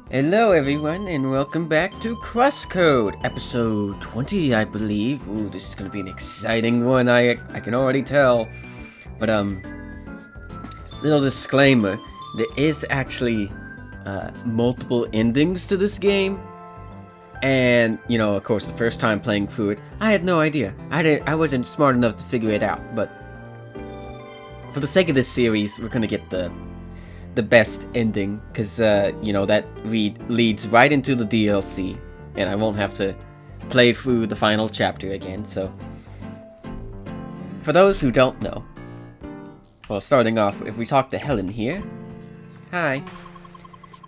Hello everyone and welcome back to CrossCode, episode 20 I believe. Ooh, this is gonna be an exciting one, I can already tell. But little disclaimer, there is actually multiple endings to this game. And, you know, of course, the first time playing through it, I had no idea. I wasn't smart enough to figure it out, but for the sake of this series, we're gonna get the best ending, because you know, that leads right into the DLC, and I won't have to play through the final chapter again. So for those who don't know, well, starting off, if we talk to Helen here. Hi.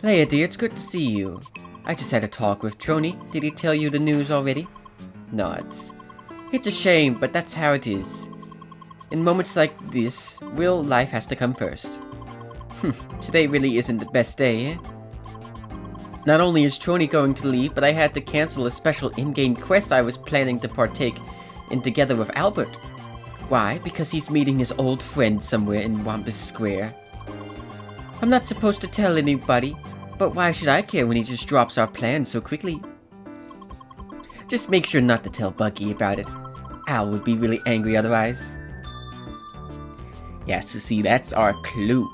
Leia dear, it's good to see you. I just had a talk with Trony. Did he tell you the news already? Nods. It's a shame, but that's how it is. In moments like this, real life has to come first. Today really isn't the best day, eh? Not only is Trony going to leave, but I had to cancel a special in-game quest I was planning to partake in together with Albert. Why? Because he's meeting his old friend somewhere in Wampus Square. I'm not supposed to tell anybody, but why should I care when he just drops our plans so quickly? Just make sure not to tell Buggy about it. Al would be really angry otherwise. Yeah, so see, that's our clue.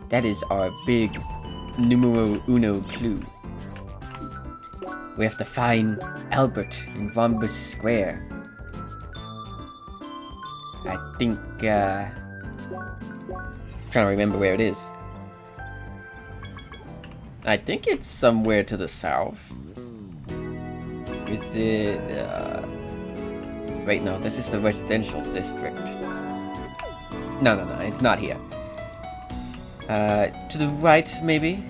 That is our big numero uno clue. We have to find Albert in Wampus Square. I think, trying to remember where it is. I think it's somewhere to the south. Is it, wait, no, this is the residential district. No, it's not here. To the right, maybe?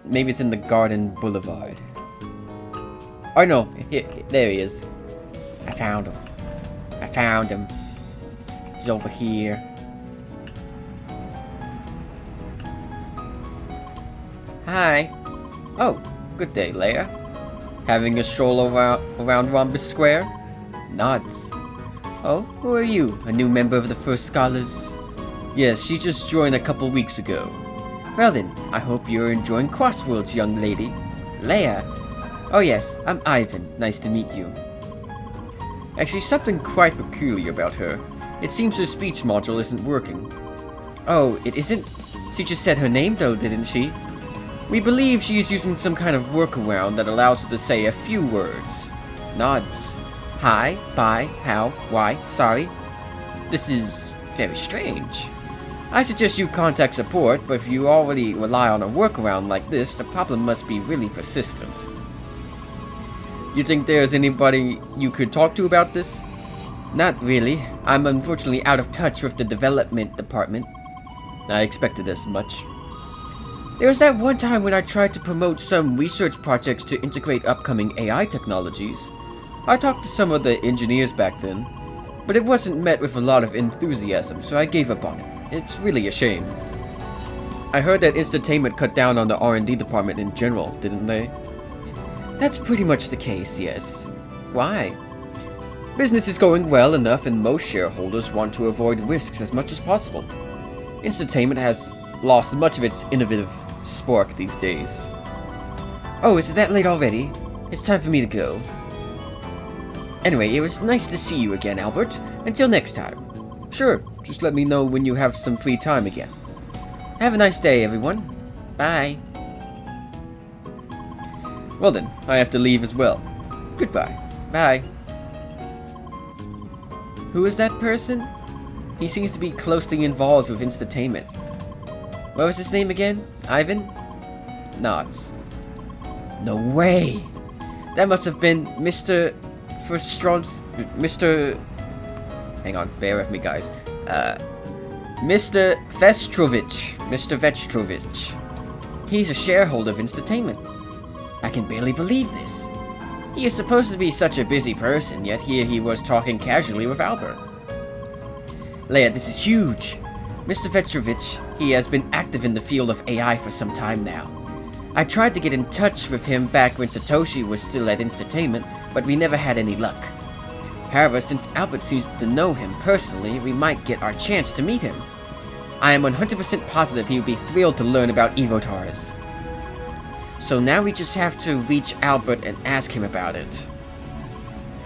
Maybe it's in the Garden Boulevard. Oh no, there he is. I found him. He's over here. Hi. Oh, good day, Leia. Having a stroll around Wampus Square? Nods. Oh, who are you? A new member of the First Scholars? Yes, she just joined a couple weeks ago. Well then, I hope you're enjoying Crossworlds, young lady. Leia. Oh yes, I'm Ivan. Nice to meet you. Actually, something quite peculiar about her. It seems her speech module isn't working. Oh, it isn't? She just said her name though, didn't she? We believe she is using some kind of workaround that allows her to say a few words. Nods. Hi, bye, how, why, sorry. This is very strange. I suggest you contact support, but if you already rely on a workaround like this, the problem must be really persistent. You think there's anybody you could talk to about this? Not really. I'm unfortunately out of touch with the development department. I expected as much. There was that one time when I tried to promote some research projects to integrate upcoming AI technologies. I talked to some of the engineers back then, but it wasn't met with a lot of enthusiasm, so I gave up on it. It's really a shame. I heard that Instatainment cut down on the R&D department in general, didn't they? That's pretty much the case, yes. Why? Business is going well enough and most shareholders want to avoid risks as much as possible. Instatainment has lost much of its innovative spark these days. Oh, is it that late already? It's time for me to go. Anyway, it was nice to see you again, Albert. Until next time. Sure, just let me know when you have some free time again. Have a nice day, everyone. Bye. Well then, I have to leave as well. Goodbye. Bye. Who is that person? He seems to be closely involved with Instatainment. What was his name again? Ivan? Nods. No way! That must have been Mr. Hang on, bear with me, guys. Mr. Vetrovich. He's a shareholder of Instatainment. I can barely believe this. He is supposed to be such a busy person, yet here he was talking casually with Albert. Leia, this is huge. Mr. Vetrovich, he has been active in the field of AI for some time now. I tried to get in touch with him back when Satoshi was still at Instatainment, but we never had any luck. However, since Albert seems to know him personally, we might get our chance to meet him. I am 100% positive he would be thrilled to learn about Evotars. So now we just have to reach Albert and ask him about it.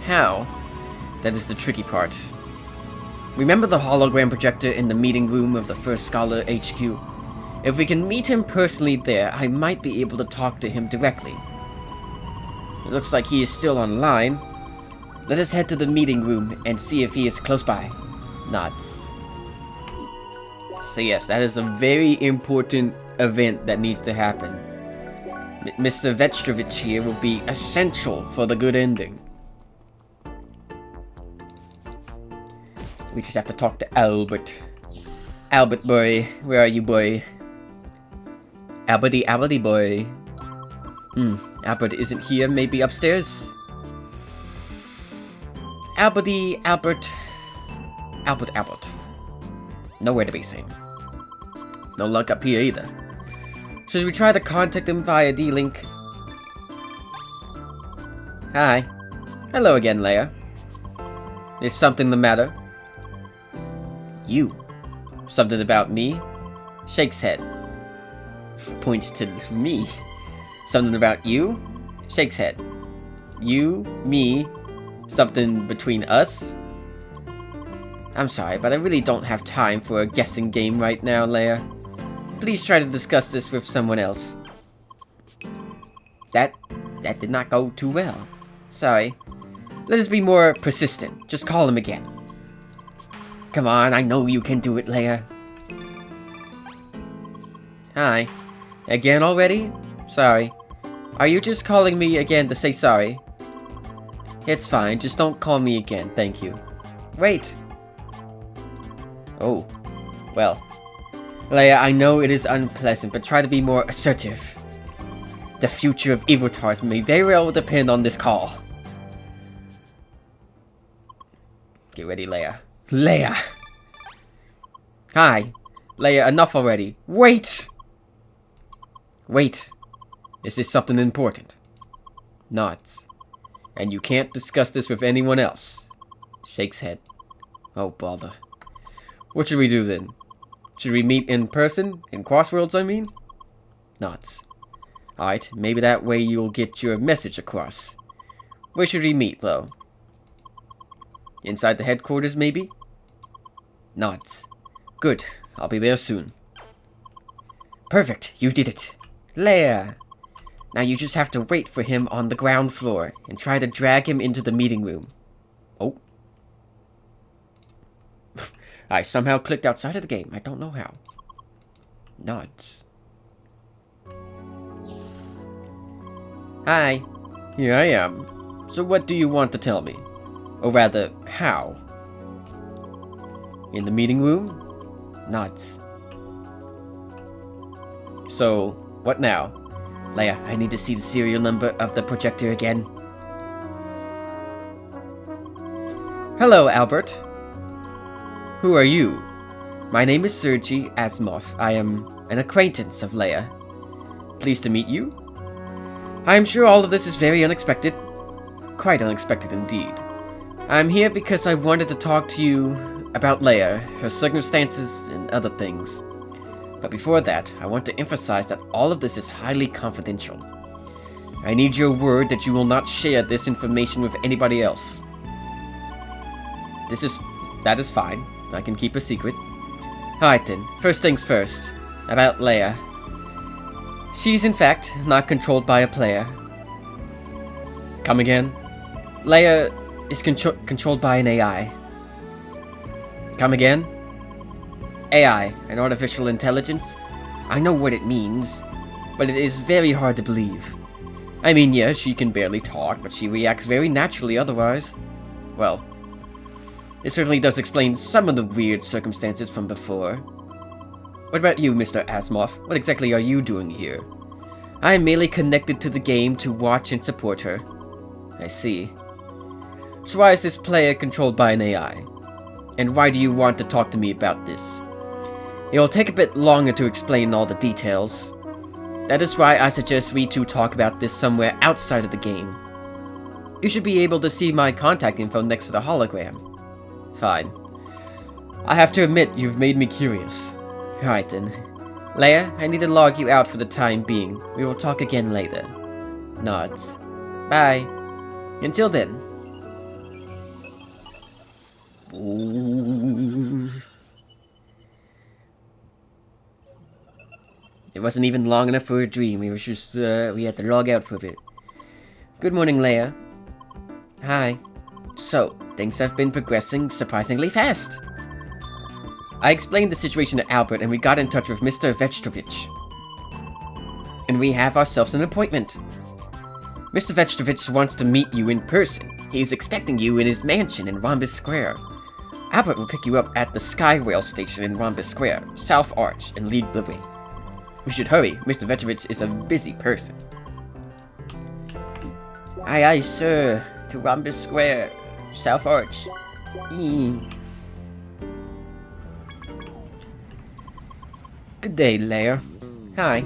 How? That is the tricky part. Remember the hologram projector in the meeting room of the First Scholar HQ? If we can meet him personally there, I might be able to talk to him directly. It looks like he is still online. Let us head to the meeting room and see if he is close by. Nods. So yes, that is a very important event that needs to happen. Mr. Vetrovich here will be essential for the good ending. We just have to talk to Albert. Albert boy, where are you boy? Alberty boy. Albert isn't here, maybe upstairs? Albert. Nowhere to be seen. No luck up here either. Should we try to contact him via D-Link? Hi. Hello again, Leia. Is something the matter? You. Something about me? Shakes head. Points to me. Something about you? Shakes head. You, me, something between us? I'm sorry, but I really don't have time for a guessing game right now, Leia. Please try to discuss this with someone else. That did not go too well. Sorry. Let us be more persistent. Just call him again. Come on, I know you can do it, Leia. Hi. Again already? Sorry. Are you just calling me again to say sorry? It's fine, just don't call me again, thank you. Wait. Oh. Well. Leia, I know it is unpleasant, but try to be more assertive. The future of Evotars may very well depend on this call. Get ready, Leia. Leia! Hi. Leia, enough already. Wait! Wait. Is this something important? Nods. And you can't discuss this with anyone else. Shakes head. Oh, bother. What should we do then? Should we meet in person? In Crossworlds, I mean? Nods. Alright, maybe that way you'll get your message across. Where should we meet, though? Inside the headquarters, maybe? Nods. Good. I'll be there soon. Perfect. You did it. Leia! Now you just have to wait for him on the ground floor and try to drag him into the meeting room. Oh. I somehow clicked outside of the game. I don't know how. Nods. Hi. Here I am. So what do you want to tell me? Or rather, how? In the meeting room? Nods. So, what now? Leia, I need to see the serial number of the projector again. Hello, Albert. Who are you? My name is Sergei Asimov. I am an acquaintance of Leia. Pleased to meet you. I am sure all of this is very unexpected. Quite unexpected indeed. I'm here because I wanted to talk to you about Leia, her circumstances, and other things. But before that, I want to emphasize that all of this is highly confidential. I need your word that you will not share this information with anybody else. That is fine. I can keep a secret. Alright then, first things first. About Leia. She's in fact not controlled by a player. Come again? Leia is controlled by an AI. Come again? AI, an artificial intelligence? I know what it means, but it is very hard to believe. I mean, yes, she can barely talk, but she reacts very naturally otherwise. Well, it certainly does explain some of the weird circumstances from before. What about you, Mr. Asimov? What exactly are you doing here? I am merely connected to the game to watch and support her. I see. So why is this player controlled by an AI? And why do you want to talk to me about this? It will take a bit longer to explain all the details. That is why I suggest we two talk about this somewhere outside of the game. You should be able to see my contact info next to the hologram. Fine. I have to admit, you've made me curious. Alright then. Leia, I need to log you out for the time being. We will talk again later. Nods. Bye. Until then. Ooh. It wasn't even long enough for a dream. We were just, we had to log out for a bit. Good morning, Leia. Hi. So, things have been progressing surprisingly fast. I explained the situation to Albert and we got in touch with Mr. Vetrovich. And we have ourselves an appointment. Mr. Vetrovich wants to meet you in person. He's expecting you in his mansion in Rhombus Square. Albert will pick you up at the Skyrail station in Rhombus Square, South Arch, and lead the way. We should hurry. Mr. Vetrovich is a busy person. Aye, aye, sir. To Rhombus Square, South Arch. Good day, Leia. Hi.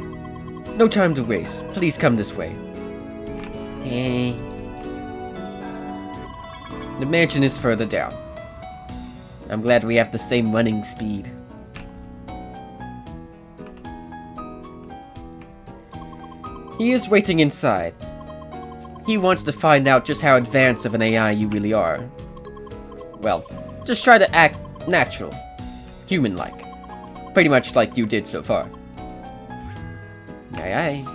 No time to waste. Please come this way. Hey. The mansion is further down. I'm glad we have the same running speed. He is waiting inside. He wants to find out just how advanced of an AI you really are. Well, just try to act natural. Human-like. Pretty much like you did so far. Aye, aye.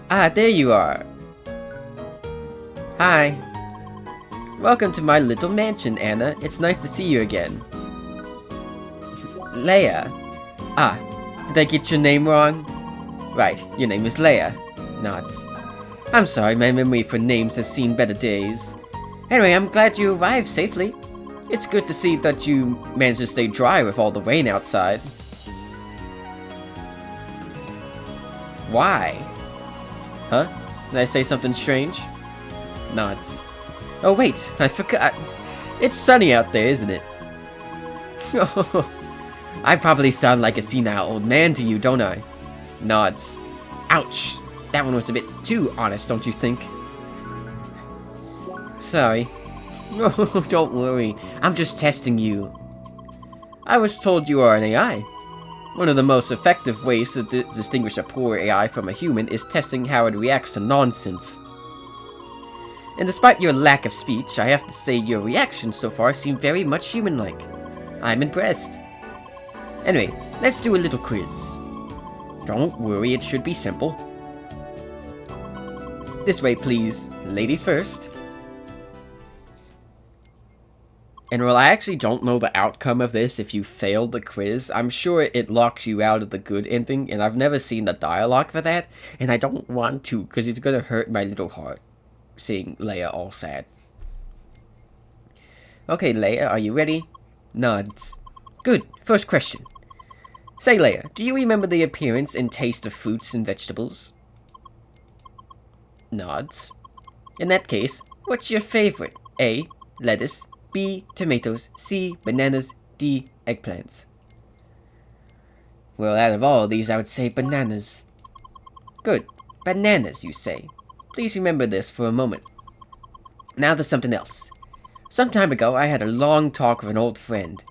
Ah, there you are. Hi. Welcome to my little mansion, Anna. It's nice to see you again. Leia. Ah, did I get your name wrong? Right, your name is Leia. Nods. I'm sorry, my memory for names has seen better days. Anyway, I'm glad you arrived safely. It's good to see that you managed to stay dry with all the rain outside. Why? Huh? Did I say something strange? Nods. Oh wait, I forgot. It's sunny out there, isn't it? I probably sound like a senile old man to you, don't I? Nods. Ouch! That one was a bit too honest, don't you think? Sorry. Oh, don't worry. I'm just testing you. I was told you are an AI. One of the most effective ways to distinguish a poor AI from a human is testing how it reacts to nonsense. And despite your lack of speech, I have to say your reactions so far seem very much human-like. I'm impressed. Anyway, let's do a little quiz. Don't worry, it should be simple. This way, please. Ladies first. And while I actually don't know the outcome of this if you failed the quiz, I'm sure it locks you out of the good ending, and I've never seen the dialogue for that, and I don't want to, because it's gonna hurt my little heart, seeing Leia all sad. Okay, Leia, are you ready? Nods. Good, first question. Say, Leia, do you remember the appearance and taste of fruits and vegetables? Nods. In that case, what's your favorite? A. Lettuce. B. Tomatoes. C. Bananas. D. Eggplants. Well, out of all of these, I would say bananas. Good. Bananas, you say. Please remember this for a moment. Now there's something else. Some time ago, I had a long talk with an old friend.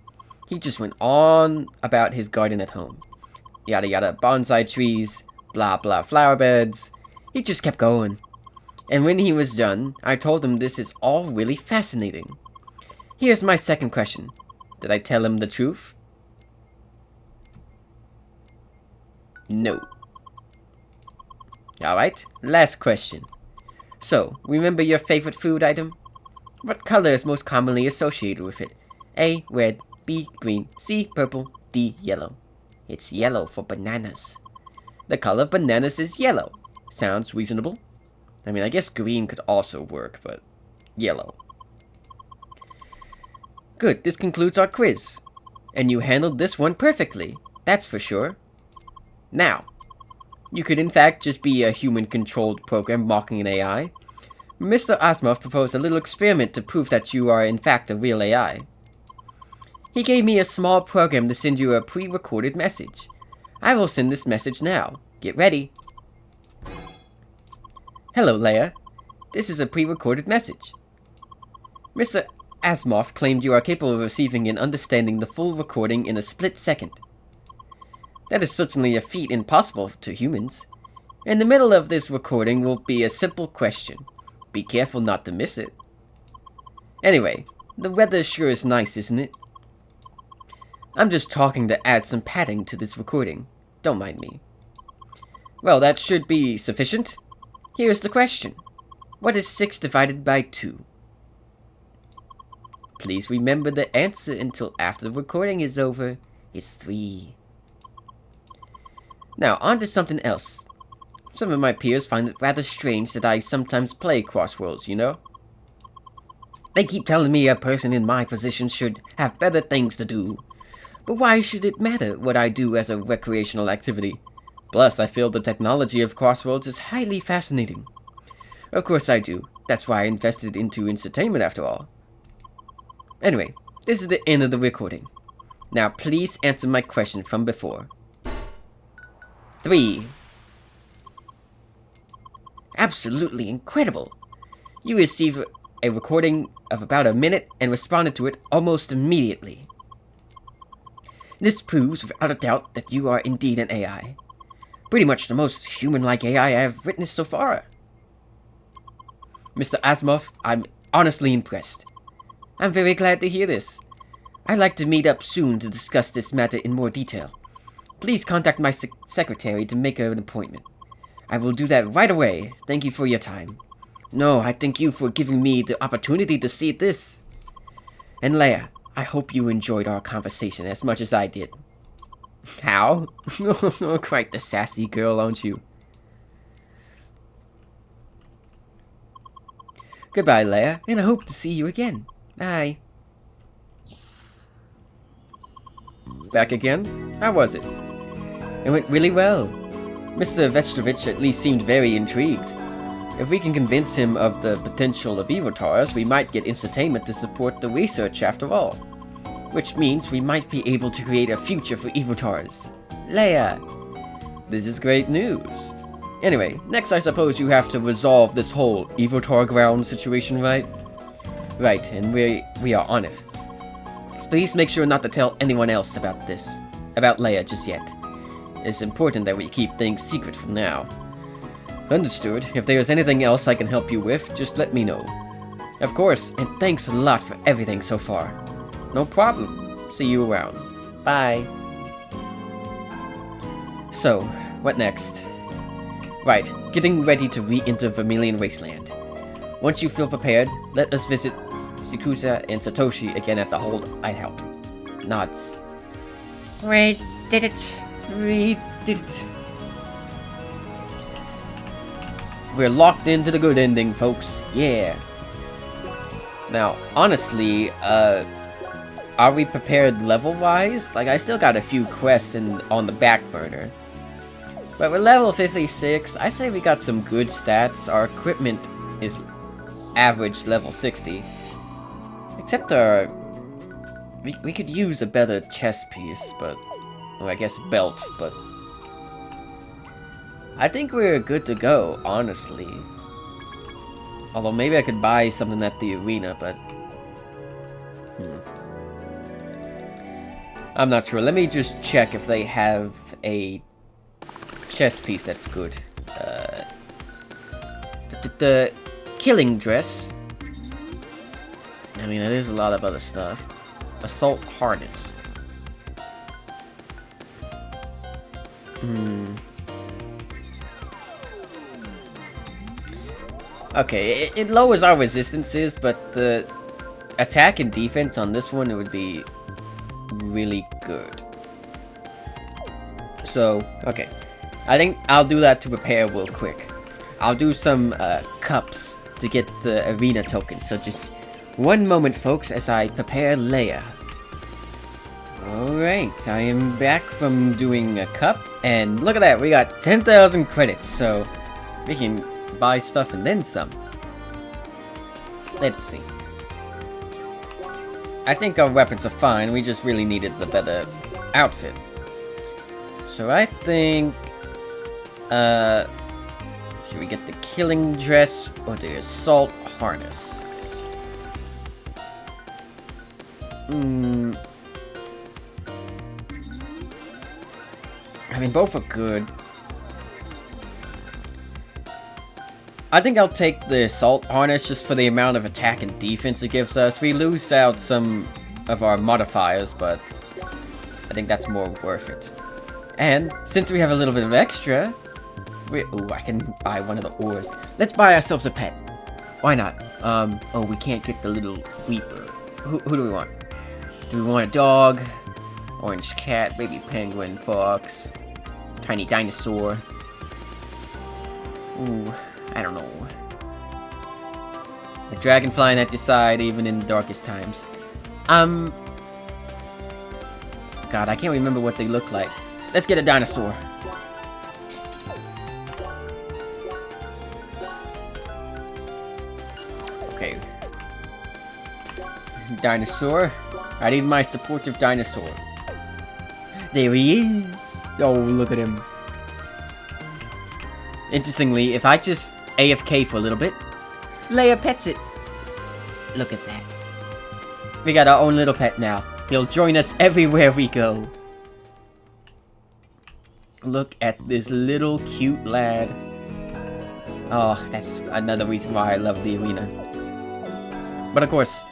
He just went on about his garden at home. Yada yada bonsai trees, blah blah flower beds. He just kept going. And when he was done, I told him this is all really fascinating. Here's my second question. Did I tell him the truth? No. Alright, last question. So, remember your favorite food item? What color is most commonly associated with it? A. Red. B. Green. C. Purple. D. Yellow. It's yellow for bananas. The color of bananas is yellow. Sounds reasonable. I mean, I guess green could also work, but yellow. Good, this concludes our quiz. And you handled this one perfectly. That's for sure. Now, you could in fact just be a human-controlled program mocking an AI. Mr. Asimov proposed a little experiment to prove that you are in fact a real AI. He gave me a small program to send you a pre-recorded message. I will send this message now. Get ready. Hello, Leia. This is a pre-recorded message. Mr. Asimov claimed you are capable of receiving and understanding the full recording in a split second. That is certainly a feat impossible to humans. In the middle of this recording will be a simple question. Be careful not to miss it. Anyway, the weather sure is nice, isn't it? I'm just talking to add some padding to this recording. Don't mind me. Well, that should be sufficient. Here's the question. What is 6 divided by 2? Please remember the answer until after the recording is over. It's 3. Now, on to something else. Some of my peers find it rather strange that I sometimes play Crossworlds, you know? They keep telling me a person in my position should have better things to do. But why should it matter what I do as a recreational activity? Plus, I feel the technology of Crossworlds is highly fascinating. Of course I do. That's why I invested into entertainment after all. Anyway, this is the end of the recording. Now please answer my question from before. 3. Absolutely incredible. You received a recording of about a minute and responded to it almost immediately. This proves without a doubt that you are indeed an AI. Pretty much the most human-like AI I have witnessed so far. Mr. Asimov, I'm honestly impressed. I'm very glad to hear this. I'd like to meet up soon to discuss this matter in more detail. Please contact my secretary to make an appointment. I will do that right away. Thank you for your time. No, I thank you for giving me the opportunity to see this. And Leia, I hope you enjoyed our conversation as much as I did. How? Quite the sassy girl, aren't you? Goodbye, Leia, and I hope to see you again. Bye. Back again? How was it? It went really well. Mr. Vetrovich at least seemed very intrigued. If we can convince him of the potential of evotars, we might get entertainment to support the research after all. Which means we might be able to create a future for evotars. Leia! This is great news. Anyway, next I suppose you have to resolve this whole evotar ground situation, right? Right, and we are on it. Please make sure not to tell anyone else about Leia just yet. It's important that we keep things secret for now. Understood. If there's anything else I can help you with, just let me know. Of course, and thanks a lot for everything so far. No problem. See you around. Bye. So, what next? Right, getting ready to re-enter Vermilion Wasteland. Once you feel prepared, let us visit Sikusa and Satoshi again at the Hold Hideout. Nods. We did it. We did it. We're locked into the good ending, folks. Yeah. Now, honestly, are we prepared level-wise? Like, I still got a few quests on the back burner. But we're level 56. I say we got some good stats. Our equipment is average level 60. Except our... We could use a better chest piece, but... Well, I guess belt, but... I think we're good to go, honestly. Although maybe I could buy something at the arena, but... I'm not sure. Let me just check if they have a chest piece that's good. The killing dress. I mean, there's a lot of other stuff. Assault harness. Okay, it lowers our resistances, but the attack and defense on this one, it would be really good. So, okay. I think I'll do that to prepare real quick. I'll do some cups to get the arena token. So just one moment, folks, as I prepare Leia. Alright, I am back from doing a cup, and look at that, we got 10,000 credits, so we can buy stuff and then some. Let's see. I think our weapons are fine, we just really needed the better outfit. So I think... should Should we get the killing dress or the assault harness? I mean, both are good. I think I'll take the assault harness just for the amount of attack and defense it gives us. We lose out some of our modifiers, but I think that's more worth it. And since we have a little bit of extra, ooh, I can buy one of the ores. Let's buy ourselves a pet. Why not? Oh, we can't get the little weeper. Who do we want? Do we want a dog? Orange cat, baby penguin, fox, tiny dinosaur. Ooh, I don't know. A dragon flying at your side even in the darkest times. God, I can't remember what they look like. Let's get a dinosaur. Okay. Dinosaur. I need my supportive dinosaur. There he is! Oh, look at him. Interestingly, if I just AFK for a little bit, Leia pets it. Look at that. We got our own little pet now. He'll join us everywhere we go. Look at this little cute lad. Oh, that's another reason why I love the arena. But of course,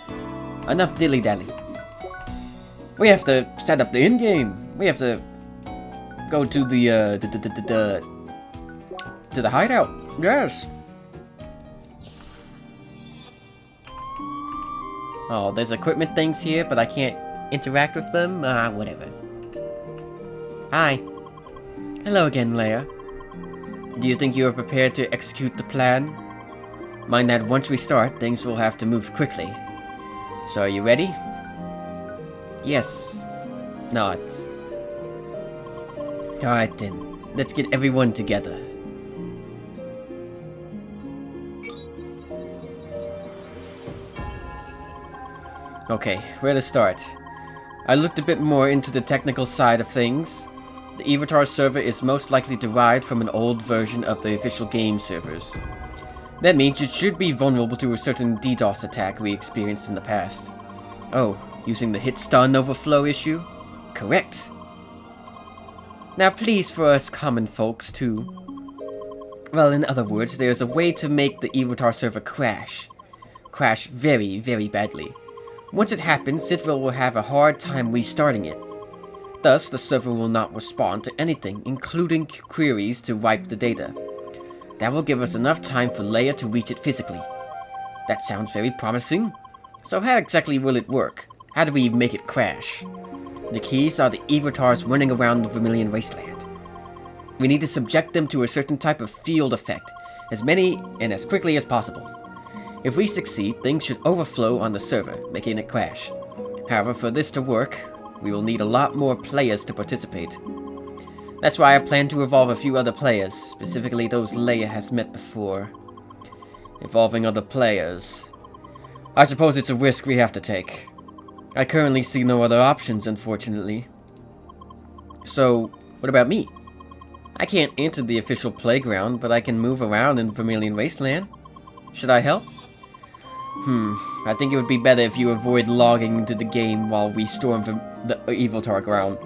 enough dilly-dally. We have to set up the in-game. We have to go to the hideout. Yes. Oh, there's equipment things here, but I can't interact with them. Whatever. Hi. Hello again, Leia. Do you think you are prepared to execute the plan? Mind that once we start, things will have to move quickly. So are you ready? Yes. Nods. Alright then. Let's get everyone together. Okay, where to start? I looked a bit more into the technical side of things. The Avatar server is most likely derived from an old version of the official game servers. That means it should be vulnerable to a certain DDoS attack we experienced in the past. Oh, using the hit stun overflow issue? Correct. Now please for us common folks too. Well, in other words, there's a way to make the Avatar server crash. Crash very, very badly. Once it happens, Citadel will have a hard time restarting it. Thus, the server will not respond to anything, including queries to wipe the data. That will give us enough time for Leia to reach it physically. That sounds very promising. So how exactly will it work? How do we make it crash? The keys are the avatars running around the Vermilion Wasteland. We need to subject them to a certain type of field effect, as many and as quickly as possible. If we succeed, things should overflow on the server, making it crash. However, for this to work, we will need a lot more players to participate. That's why I plan to evolve a few other players, specifically those Leia has met before. Evolving other players. I suppose it's a risk we have to take. I currently see no other options, unfortunately. So, what about me? I can't enter the official playground, but I can move around in Vermilion Wasteland. Should I help? I think it would be better if you avoid logging into the game while we storm the Avatar ground.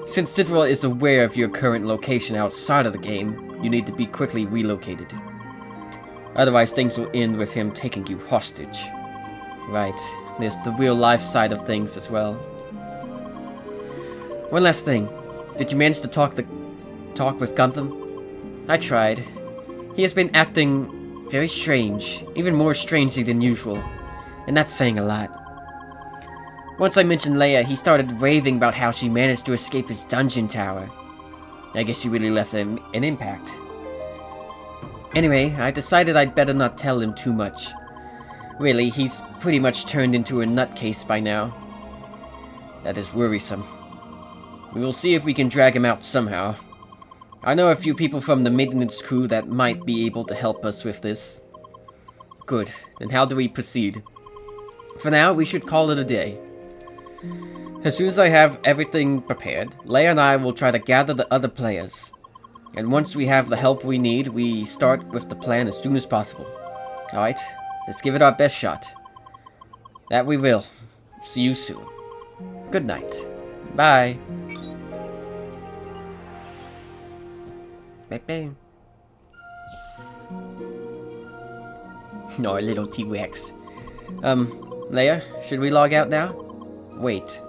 Since Citadel is aware of your current location outside of the game, you need to be quickly relocated. Otherwise, things will end with him taking you hostage. Right, there's the real-life side of things as well. One last thing. Did you manage to talk with Gunthem? I tried. He has been acting very strange, even more strangely than usual, and that's saying a lot. Once I mentioned Leia, he started raving about how she managed to escape his dungeon tower. I guess she really left an impact. Anyway, I decided I'd better not tell him too much. Really, he's pretty much turned into a nutcase by now. That is worrisome. We will see if we can drag him out somehow. I know a few people from the maintenance crew that might be able to help us with this. Good, then how do we proceed? For now, we should call it a day. As soon as I have everything prepared, Leia and I will try to gather the other players. And once we have the help we need, we start with the plan as soon as possible. Alright, let's give it our best shot. That we will. See you soon. Good night. Bye. Bye-bye. No, little T-Rex. Leia, should we log out now? Wait.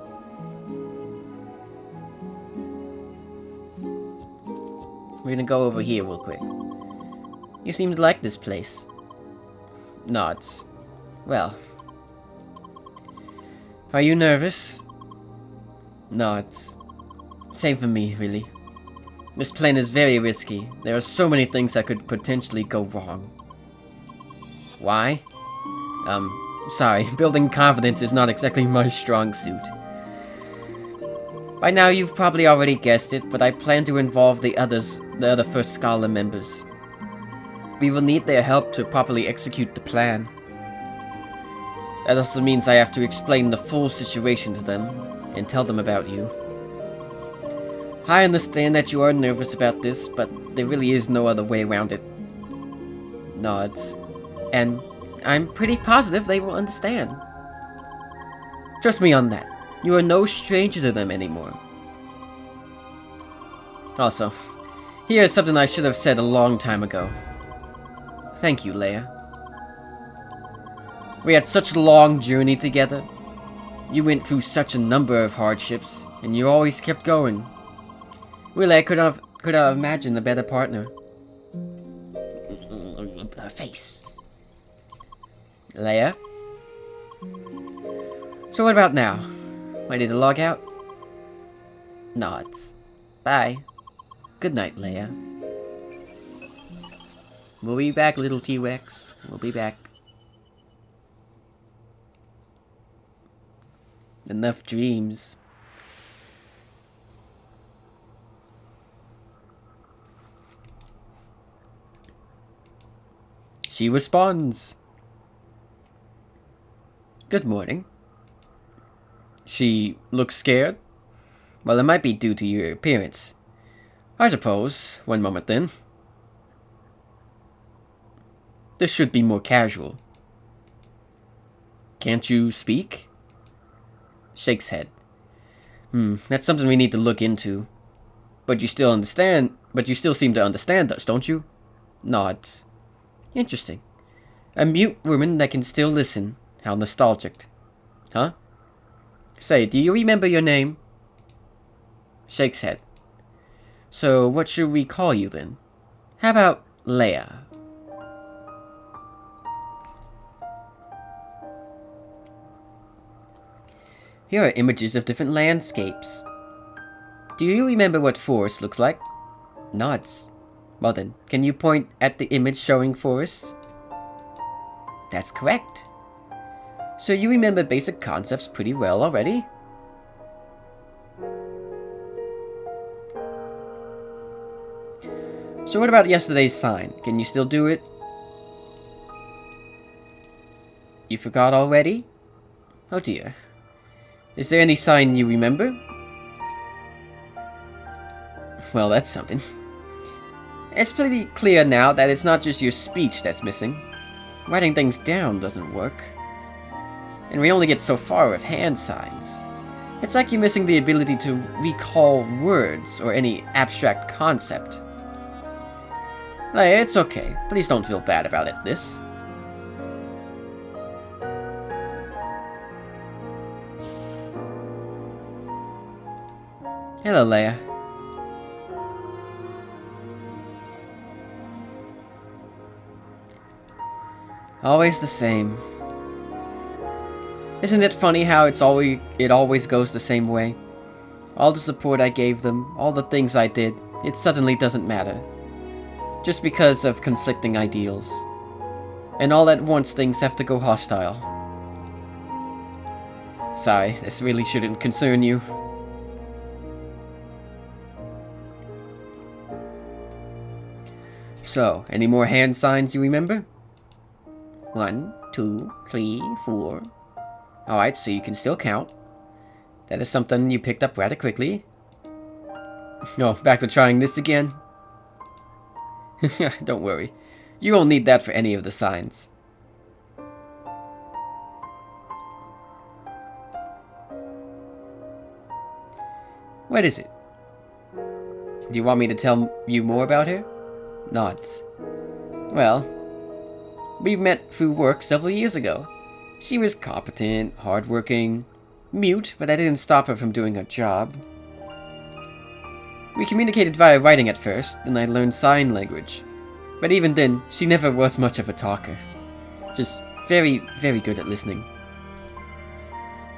We're gonna go over here real quick. You seem to like this place. Nods. Well. Are you nervous? Nods. Same for me, really. This plan is very risky. There are so many things that could potentially go wrong. Why? Sorry, building confidence is not exactly my strong suit. By now you've probably already guessed it, but I plan to involve the other First Scholar members. We will need their help to properly execute the plan. That also means I have to explain the full situation to them, and tell them about you. I understand that you are nervous about this, but there really is no other way around it. Nods. And I'm pretty positive they will understand. Trust me on that. You are no stranger to them anymore. Also, here's something I should have said a long time ago. Thank you, Leia. We had such a long journey together. You went through such a number of hardships, and you always kept going. Really, I could have imagined a better partner. Her face. Leia? So what about now? Ready to log out? Nods. Bye. Good night, Leia. We'll be back, little T-Rex. We'll be back. Enough dreams. She responds. Good morning. She looks scared? Well, it might be due to your appearance. I suppose. One moment then. This should be more casual. Can't you speak? Shakes head. That's something we need to look into. But you still seem to understand us, don't you? Nods. Interesting. A mute woman that can still listen. How nostalgic. Huh? Say, do you remember your name? Shakes head. So, what should we call you then? How about Leia? Here are images of different landscapes. Do you remember what forest looks like? Nods. Well then, can you point at the image showing forests? That's correct. So you remember basic concepts pretty well already? So what about yesterday's sign? Can you still do it? You forgot already? Oh dear. Is there any sign you remember? Well, that's something. It's pretty clear now that it's not just your speech that's missing. Writing things down doesn't work. And we only get so far with hand signs. It's like you're missing the ability to recall words or any abstract concept. Leia, it's okay. Please don't feel bad about this. Hello, Leia. Always the same. Isn't it funny how it always goes the same way? All the support I gave them, all the things I did, it suddenly doesn't matter. Just because of conflicting ideals. And all at once things have to go hostile. Sorry, this really shouldn't concern you. So, any more hand signs you remember? 1, 2, 3, 4. Alright, so you can still count. That is something you picked up rather quickly. Oh, back to trying this again. Don't worry. You won't need that for any of the signs. What is it? Do you want me to tell you more about her? Nods. Well, we met through work several years ago. She was competent, hardworking, mute, but that didn't stop her from doing her job. We communicated via writing at first, then I learned sign language. But even then, she never was much of a talker. Just very, very good at listening.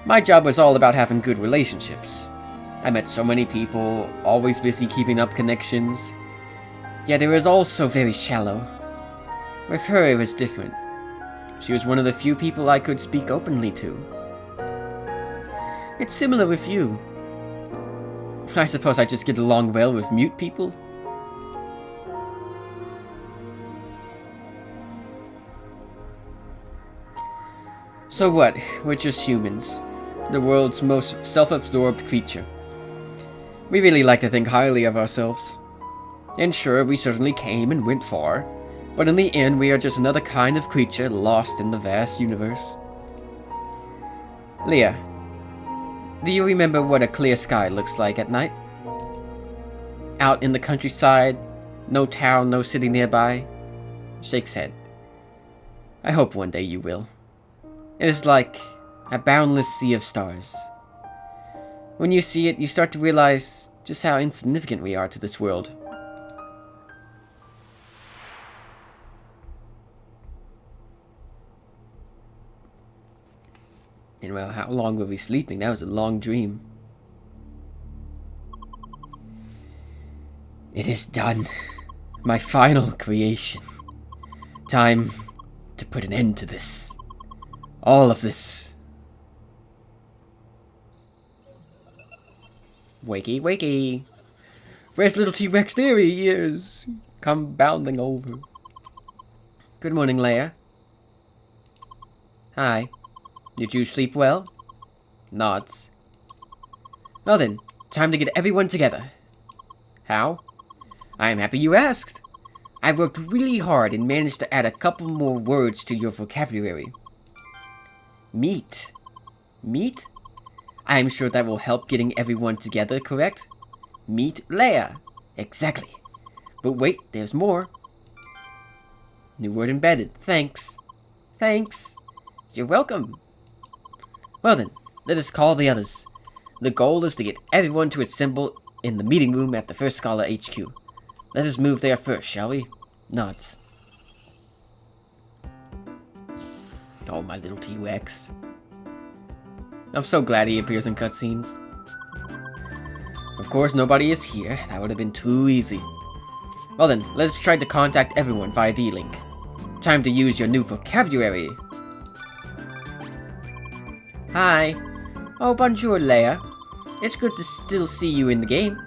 My job was all about having good relationships. I met so many people, always busy keeping up connections. Yet it was also very shallow. With her, it was different. She was one of the few people I could speak openly to. It's similar with you. I suppose I just get along well with mute people. So what? We're just humans. The world's most self-absorbed creature. We really like to think highly of ourselves. And sure, we certainly came and went far, but in the end we are just another kind of creature lost in the vast universe. Leah, do you remember what a clear sky looks like at night? Out in the countryside, no town, no city nearby? Shakes head. I hope one day you will. It is like a boundless sea of stars. When you see it, you start to realize just how insignificant we are to this world. And well, how long were we sleeping? That was a long dream. It is done. My final creation. Time to put an end to this. All of this. Wakey, wakey. Where's little T-Rex? There he is. Come bounding over. Good morning, Leia. Hi. Did you sleep well? Nods. Well then, time to get everyone together. How? I am happy you asked. I worked really hard and managed to add a couple more words to your vocabulary. Meet. Meet? I am sure that will help getting everyone together, correct? Meet Leia. Exactly. But wait, there's more. New word embedded. Thanks. Thanks. You're welcome. Well then, let us call the others. The goal is to get everyone to assemble in the meeting room at the First Scholar HQ. Let us move there first, shall we? Nods. Oh, my little T-Rex. I'm so glad he appears in cutscenes. Of course, nobody is here. That would have been too easy. Well then, let's try to contact everyone via D-Link. Time to use your new vocabulary. Hi. Oh, bonjour, Leia. It's good to still see you in the game.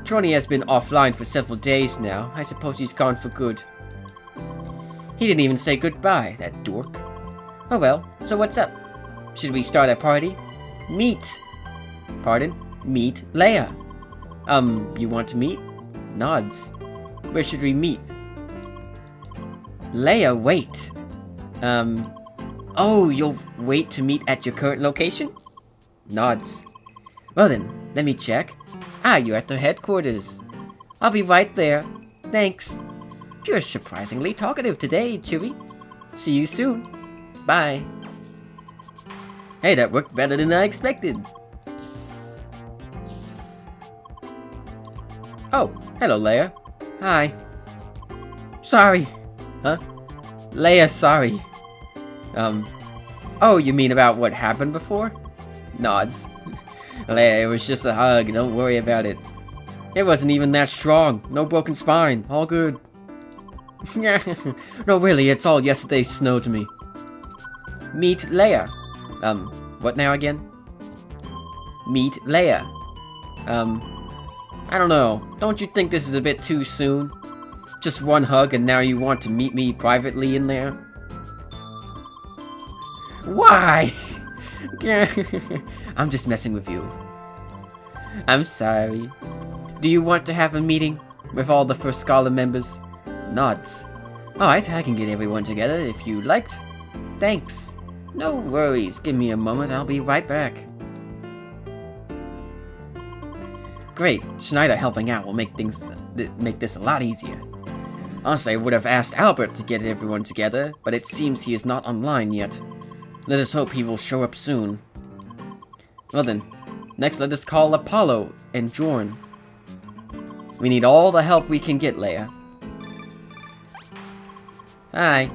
Trony has been offline for several days now. I suppose he's gone for good. He didn't even say goodbye, that dork. Oh well, so what's up? Should we start a party? Meet. Pardon? Meet Leia. You want to meet? Nods. Where should we meet? Leia, wait. Oh, you'll wait to meet at your current location? Nods. Well then, let me check. Ah, you're at the headquarters. I'll be right there. Thanks. You're surprisingly talkative today, Chewie. See you soon. Bye. Hey, that worked better than I expected. Oh, hello, Leia. Hi. Sorry. Huh? Leia, sorry. Oh, you mean about what happened before? Nods. Leia, it was just a hug, don't worry about it. It wasn't even that strong. No broken spine. All good. No, really, it's all yesterday's snow to me. Meet Leia. What now again? Meet Leia. I don't know. Don't you think this is a bit too soon? Just one hug and now you want to meet me privately in there? Why? I'm just messing with you. I'm sorry. Do you want to have a meeting with all the First Scholar members? Nods. Alright, I can get everyone together if you like. Thanks. No worries. Give me a moment. I'll be right back. Great. Schneider helping out will make this a lot easier. Honestly, I would have asked Albert to get everyone together, but it seems he is not online yet. Let us hope he will show up soon. Well then, next let us call Apollo and Jorn. We need all the help we can get, Leia. Hi.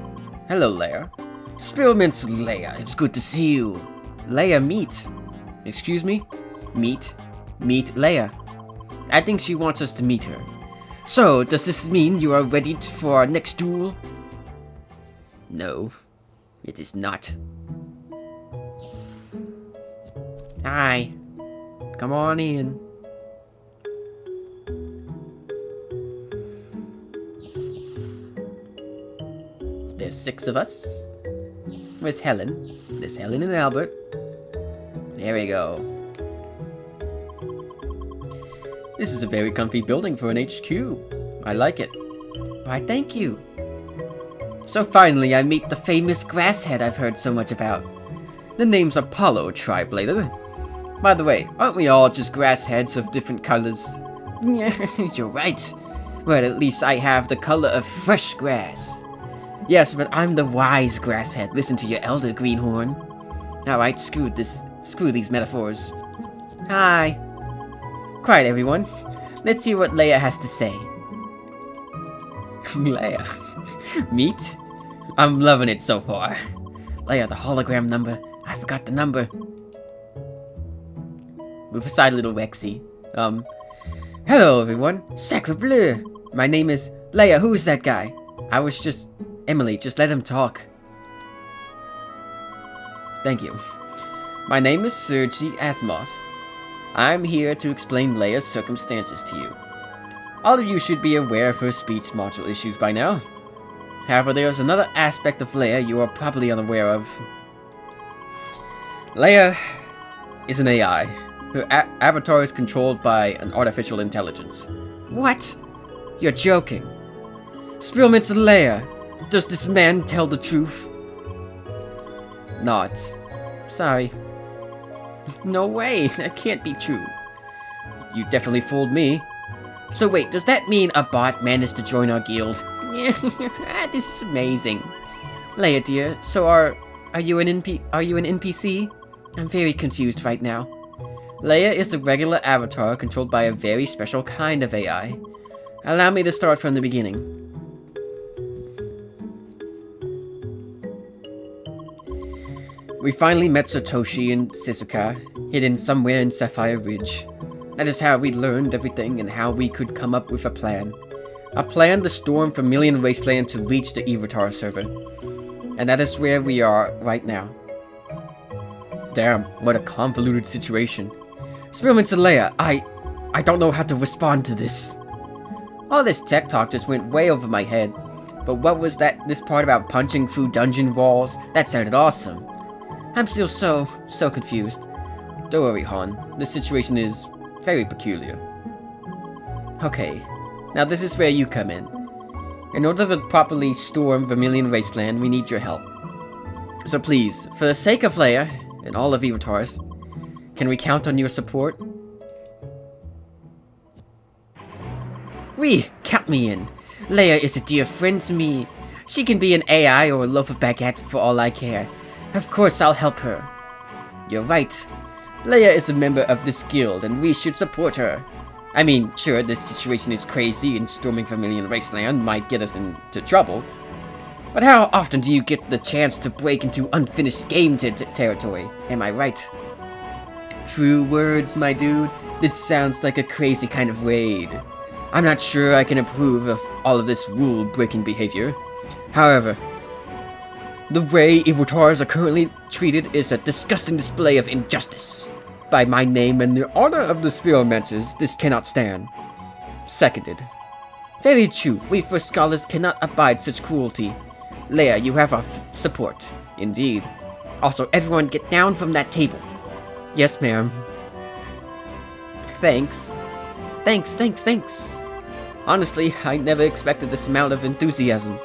Hello, Leia. Spearmint's Leia, it's good to see you. Leia, meet. Excuse me? Meet Leia. I think she wants us to meet her. So, does this mean you are ready for our next duel? No, it is not. Hi. Come on in. There's 6 of us. Where's Helen? There's Helen and Albert. There we go. This is a very comfy building for an HQ. I like it. Why, thank you. So finally, I meet the famous grasshead I've heard so much about. The name's Apollo, Triblader. By the way, aren't we all just grassheads of different colors? You're right. Well, at least I have the color of fresh grass. Yes, but I'm the wise grasshead. Listen to your elder, Greenhorn. Alright, screw these metaphors. Hi. Quiet, everyone. Let's hear what Leia has to say. Leia. Meet? I'm loving it so far. Leia, the hologram number. I forgot the number. Move aside, little Rexy. Hello, everyone. Sacre bleu. My name is Leia. Who's that guy? I was just... Emily, just let him talk. Thank you. My name is Sergei Asimov. I'm here to explain Leia's circumstances to you. All of you should be aware of her speech module issues by now. However, there's another aspect of Leia you are probably unaware of. Leia is an AI. Her avatar is controlled by an artificial intelligence. What? You're joking. Spearmint's Leia. Does this man tell the truth? Nods. Sorry. No way, that can't be true. You definitely fooled me. So wait, does that mean a bot managed to join our guild? This is amazing. Leia dear, so are you an NPC? I'm very confused right now. Leia is a regular avatar controlled by a very special kind of AI. Allow me to start from the beginning. We finally met Satoshi and Shizuka, hidden somewhere in Sapphire Ridge. That is how we learned everything and how we could come up with a plan. A plan to storm Vermilion Wasteland to reach the Avatar server. And that is where we are right now. Damn, what a convoluted situation. Spearmint's Leia, I don't know how to respond to this. All this tech talk just went way over my head. But what was this part about punching through dungeon walls? That sounded awesome. I'm still so confused. Don't worry, Han. This situation is very peculiar. Okay, now this is where you come in. In order to properly storm Vermilion Wasteland, we need your help. So please, for the sake of Leia and all of Avatars, can we count on your support? Count me in. Leia is a dear friend to me. She can be an AI or a loaf of baguette for all I care. Of course I'll help her. You're right. Leia is a member of this guild and we should support her. I mean, sure, this situation is crazy and storming Vermilion Wasteland might get us into trouble. But how often do you get the chance to break into unfinished game territory? Am I right? True words, my dude. This sounds like a crazy kind of raid. I'm not sure I can approve of all of this rule-breaking behavior. However, the way Avatars are currently treated is a disgusting display of injustice. By my name and the honor of the Spearminters, this cannot stand. Seconded. Very true, we first scholars cannot abide such cruelty. Leia, you have our support. Indeed. Also, everyone get down from that table. Yes, ma'am. Thanks. Thanks. Honestly, I never expected this amount of enthusiasm.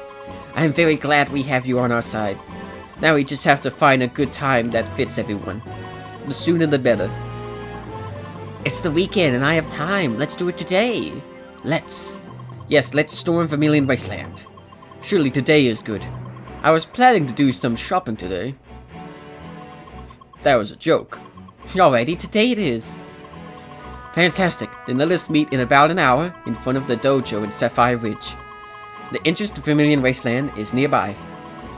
I am very glad we have you on our side. Now we just have to find a good time that fits everyone. The sooner the better. It's the weekend and I have time. Let's do it today. Let's. Yes, let's storm Vermilion Wasteland. Surely today is good. I was planning to do some shopping today. That was a joke. Alrighty, today it is. Fantastic. Then let us meet in about an hour in front of the dojo in Sapphire Ridge. The entrance to Vermilion Wasteland is nearby.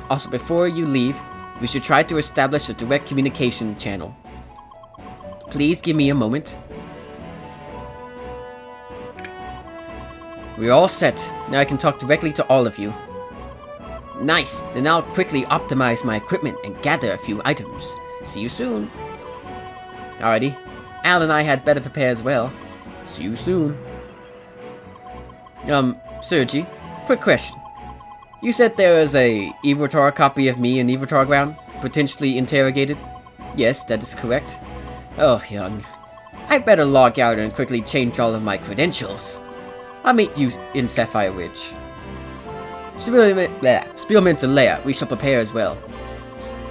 Also, before you leave, we should try to establish a direct communication channel. Please give me a moment. We're all set. Now I can talk directly to all of you. Nice! Then I'll quickly optimize my equipment and gather a few items. See you soon. Alrighty. Al and I had better prepare as well. See you soon. Sergi, quick question. You said there was a Evotar copy of me in Evotar ground, potentially interrogated? Yes, that is correct. Oh, young. I better log out and quickly change all of my credentials. I'll meet you in Sapphire Ridge. Spielmans and Leia, we shall prepare as well.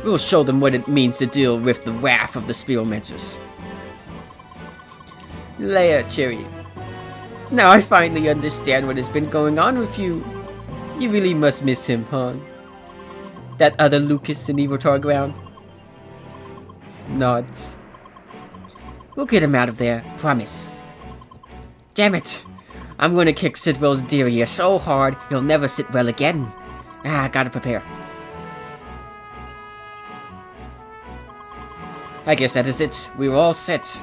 We'll show them what it means to deal with the wrath of the Spielmansers. Leia, Cherry. Now I finally understand what has been going on with you. You really must miss him, huh? That other Lucas in Evotar ground? Nods. We'll get him out of there, promise. Damn it! I'm gonna kick Sidwell's derriere so hard, he'll never sit well again. Gotta prepare. I guess that is it. We were all set.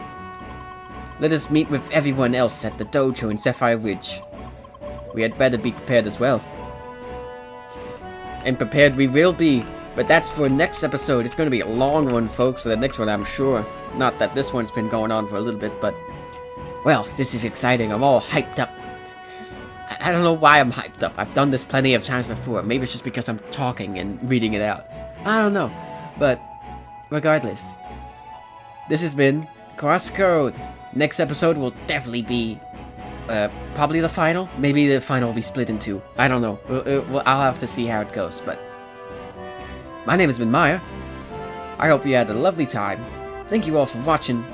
Let us meet with everyone else at the dojo in Sapphire Ridge. We had better be prepared as well. And prepared we will be, but that's for next episode. It's going to be a long one, folks, so the next one I'm sure. Not that this one's been going on for a little bit, but... Well, this is exciting. I'm all hyped up. I don't know why I'm hyped up. I've done this plenty of times before. Maybe it's just because I'm talking and reading it out. I don't know. But, regardless. This has been CrossCode. Next episode will definitely be... probably the final? Maybe the final will be split in two. I don't know. I'll have to see how it goes, but... My name has been Maya. I hope you had a lovely time. Thank you all for watching.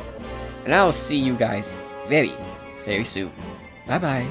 And I'll see you guys very, very soon. Bye-bye.